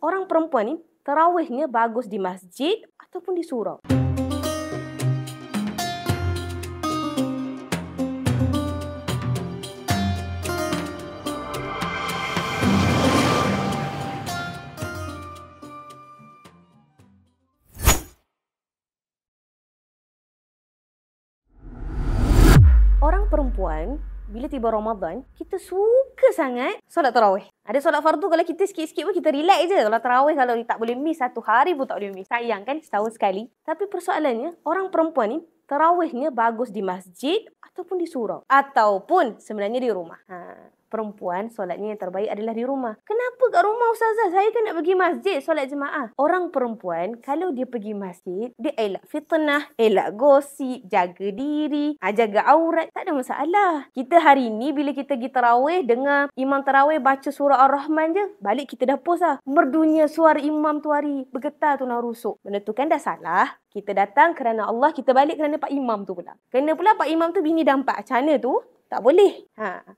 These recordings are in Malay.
Orang perempuan ni tarawihnya bagus di masjid ataupun di surau. Orang perempuan, bila tiba Ramadan, kita suka sangat solat tarawih. Ada solat fardu, kalau kita sikit-sikit pun kita relax je. Kalau tarawih, kalau tak boleh miss, satu hari pun tak boleh miss. Sayang kan, setahun sekali. Tapi persoalannya, orang perempuan ni tarawihnya bagus di masjid ataupun di surau. Ataupun sebenarnya di rumah. Perempuan solatnya yang terbaik adalah di rumah. Kenapa kat rumah, Ustazah? Saya kan nak pergi masjid solat jemaah. Orang perempuan kalau dia pergi masjid, dia elak fitnah, elak gosip, jaga diri, jaga aurat, tak ada masalah. Kita hari ni bila kita pergi tarawih, dengar imam tarawih baca surah Ar-Rahman je, balik kita dah post lah. Merdunya suara imam tu hari, bergetar tu nak rusuk. Benda tu kan dah salah. Kita datang kerana Allah, kita balik kerana Pak Imam tu pula. Kena pula Pak Imam tu bini dah 4. Macam mana tu? Tak boleh.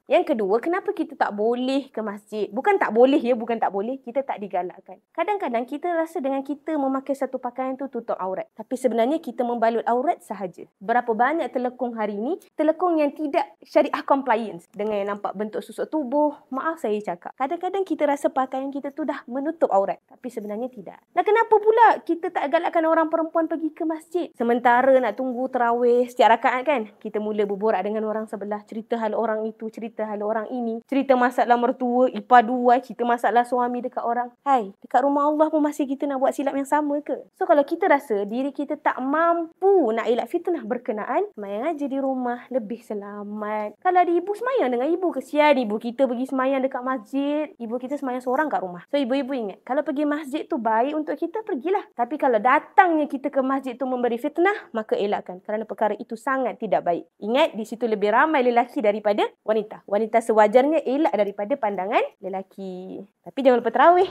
Yang kedua, kenapa kita tak boleh ke masjid? Bukan tak boleh ya, bukan tak boleh. Kita tak digalakkan. Kadang-kadang kita rasa dengan kita memakai satu pakaian tu tutup aurat. Tapi sebenarnya kita membalut aurat sahaja. Berapa banyak telekung hari ni, telekung yang tidak syariah compliance. Dengan yang nampak bentuk susuk tubuh. Maaf saya cakap. Kadang-kadang kita rasa pakaian kita tu dah menutup aurat. Tapi sebenarnya tidak. Nah, kenapa pula kita tak galakkan orang perempuan pergi ke masjid? Sementara nak tunggu tarawih setiap rakaat kan, kita mula berborak dengan orang sebelah. Cerita hal orang itu, cerita hal orang ini, cerita masalah mertua, ipar dua, cerita masalah suami dekat orang. Hai, dekat rumah Allah pun masih kita nak buat silap yang sama ke? So kalau kita rasa diri kita tak mampu nak elak fitnah berkenaan, semayang aja di rumah, lebih selamat. Kalau ada ibu, semayang dengan ibu. Kesian ibu kita pergi semayang dekat masjid, ibu kita semayang seorang kat rumah. So ibu-ibu ingat, kalau pergi masjid tu baik untuk kita, pergilah. Tapi kalau datangnya kita ke masjid tu memberi fitnah, maka elakkan. Kerana perkara itu sangat tidak baik. Ingat, di situ lebih ramai lelaki daripada wanita. Wanita sewajarnya elak daripada pandangan lelaki. Tapi jangan lupa tarawih.